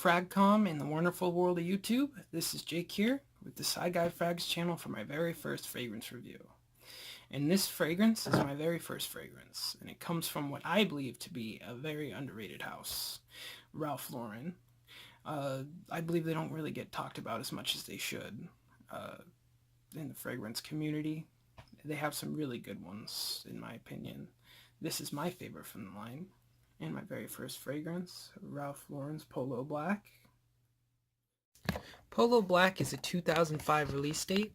Fragcom in the wonderful world of YouTube. This is Jake here with the Side Guy Frags channel for my very first fragrance review. And this fragrance is my very first fragrance, and it comes from what I believe to be a very underrated house, Ralph Lauren. I believe they don't really get talked about as much as they should in the fragrance community. They have some really good ones, in my opinion. This is my favorite from the line. And my very first fragrance, Ralph Lauren's Polo Black. Polo Black is a 2005 release date,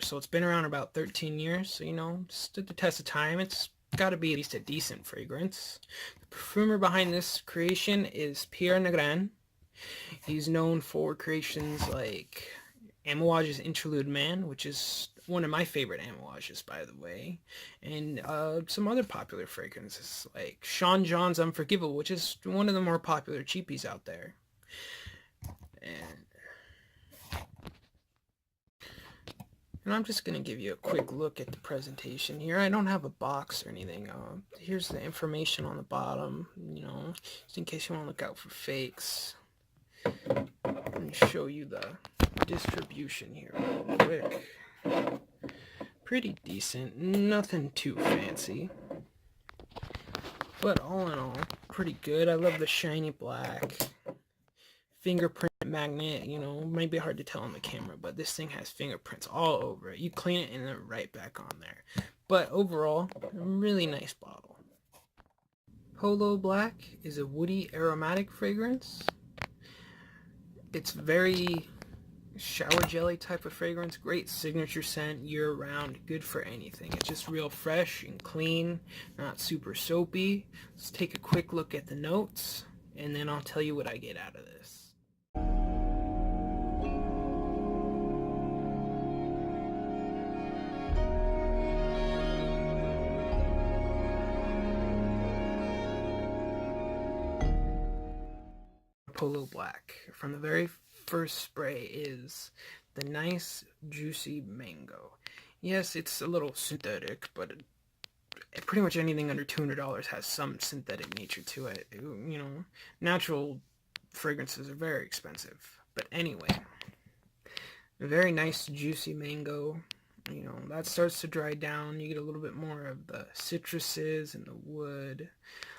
so it's been around about 13 years, so stood the test of time. It's got to be at least a decent fragrance. The perfumer behind this creation is Pierre Negrin. He's known for creations like Amouage's Interlude Man, which is one of my favorite Amouages, by the way, and some other popular fragrances like Sean John's Unforgivable, which is one of the more popular cheapies out there. And I'm just going to give you a quick look at the presentation here. I don't have a box or anything. Here's the information on the bottom, just in case you want to look out for fakes. Let me show you the distribution here real quick. Pretty decent, nothing too fancy, but all in all, pretty good. I love the shiny black fingerprint magnet. Might be hard to tell on the camera, but this thing has fingerprints all over it. You clean it and then right back on there. But overall, a really nice bottle. Polo Black is a woody aromatic fragrance. It's very shower jelly type of fragrance, great signature scent year round, good for anything. It's just real fresh and clean, not super soapy. Let's take a quick look at the notes, and then I'll tell you what I get out of this. Polo Black, from the very first spray, is the nice juicy mango. Yes, it's a little synthetic, but pretty much anything under $200 has some synthetic nature to it. Natural fragrances are very expensive. But anyway, a very nice juicy mango. That starts to dry down. You get a little bit more of the citruses and the wood.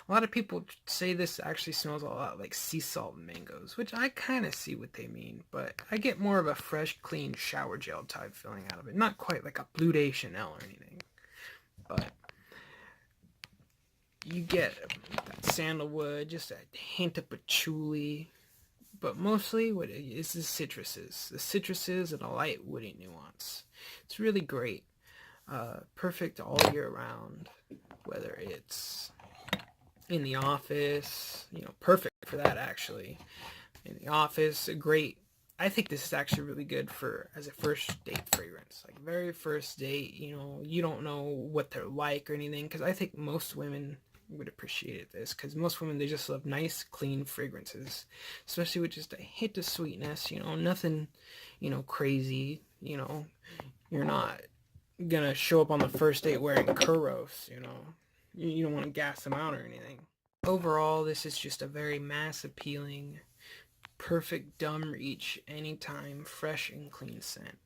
A lot of people say this actually smells a lot like sea salt mangoes, which I kind of see what they mean, but I get more of a fresh, clean shower gel type feeling out of it. Not quite like a Blue Day Chanel or anything, but you get that sandalwood, just a hint of patchouli, but mostly what it is the citruses. The citruses and a light woody nuance. It's really great. Perfect all year round, whether it's in the office, perfect for that actually. In the office, great. I think this is actually really good as a first date fragrance. Like very first date, you don't know what they're like or anything, because I think most women would appreciate this, because most women, they just love nice, clean fragrances, especially with just a hint of sweetness, nothing, crazy, you're not gonna show up on the first date wearing churros, you don't want to gas them out or anything. Overall, this is just a very mass appealing, perfect dumb reach anytime, fresh and clean scent.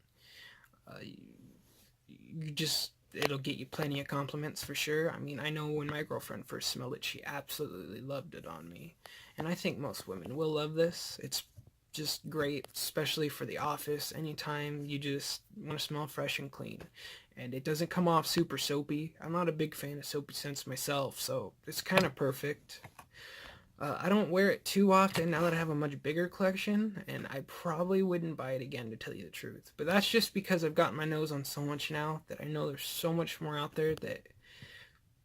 It'll get you plenty of compliments for sure. I know when my girlfriend first smelled it, she absolutely loved it on me. And I think most women will love this. It's just great, especially for the office, anytime you just want to smell fresh and clean. And it doesn't come off super soapy. I'm not a big fan of soapy scents myself, so it's kind of perfect. I don't wear it too often now that I have a much bigger collection, and I probably wouldn't buy it again, to tell you the truth. But that's just because I've gotten my nose on so much now that I know there's so much more out there that,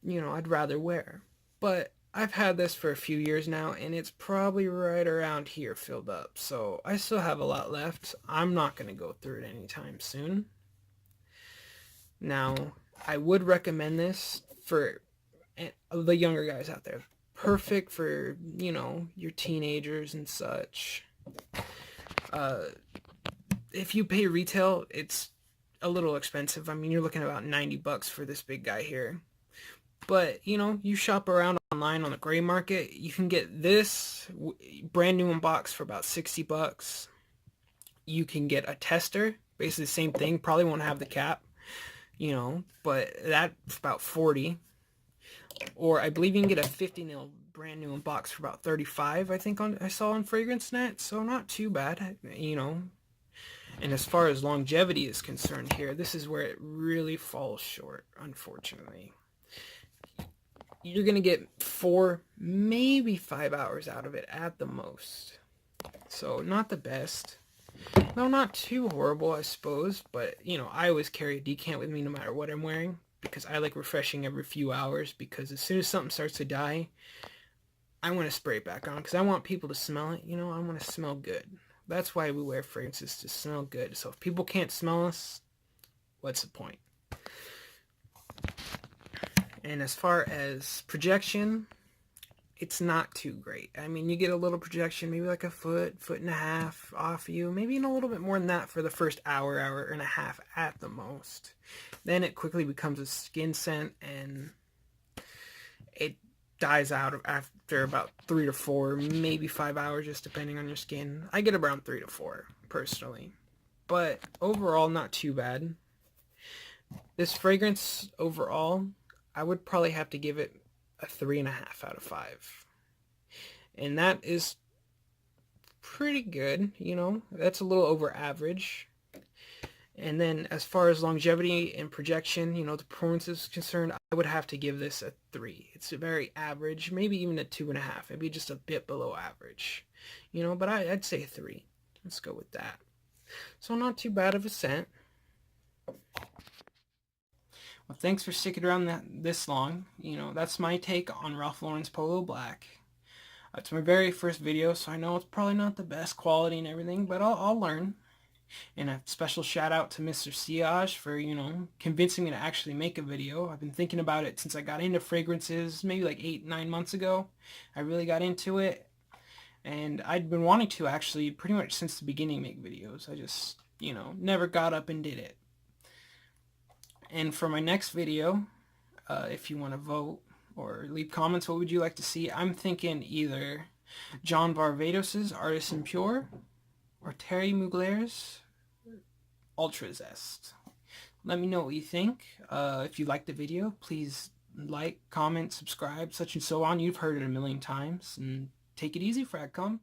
I'd rather wear. But I've had this for a few years now, and it's probably right around here filled up. So I still have a lot left. I'm not going to go through it anytime soon. Now, I would recommend this for the younger guys out there. Perfect for, your teenagers and such. If you pay retail, it's a little expensive. You're looking at about $90 for this big guy here. But, you know, you shop around online on the gray market, you can get this brand new in box for about 60 bucks. You can get a tester, basically the same thing, probably won't have the cap, you know, but that's about 40. Or I believe you can get a 50 mil brand new in box for about 35, I think I saw on Fragrance Net, so not too bad, you know. And as far as longevity is concerned here, this is where it really falls short, unfortunately. You're going to get 4, maybe 5 hours out of it at the most. So not the best. No, not too horrible, I suppose, but, you know, I always carry a decant with me no matter what I'm wearing, because I like refreshing every few hours, because as soon as something starts to die, I want to spray it back on, because I want people to smell it, you know, I want to smell good. That's why we wear fragrances, to smell good. So if people can't smell us, what's the point? And as far as projection, it's not too great. I mean, you get a little projection, maybe like a foot and a half off you, maybe even a little bit more than that for the first hour and a half at the most. Then it quickly becomes a skin scent, and it dies out after about 3 to 4, maybe 5 hours, just depending on your skin. I get around 3 to 4, personally. But overall, not too bad. This fragrance, overall, I would probably have to give it a 3.5 out of 5. And that is pretty good, you know. That's a little over average. And then as far as longevity and projection, you know, the performance is concerned, I would have to give this a 3. It's a very average, maybe even a 2.5, maybe just a bit below average. You know, but I'd say a 3. Let's go with that. So not too bad of a scent. Well, thanks for sticking around this long. You know, that's my take on Ralph Lauren's Polo Black. It's my very first video, so I know it's probably not the best quality and everything, but I'll learn. And a special shout out to Mr. Sillage for, you know, convincing me to actually make a video. I've been thinking about it since I got into fragrances, maybe like 8-9 months ago. I really got into it, and I'd been wanting to actually pretty much since the beginning make videos. I just, you know, never got up and did it. And for my next video, if you want to vote or leave comments, what would you like to see? I'm thinking either John Varvados's Artisan Pure or Terry Mugler's Ultra Zest. Let me know what you think. If you liked the video, please like, comment, subscribe, such and so on. You've heard it a million times. And take it easy, Fragcom.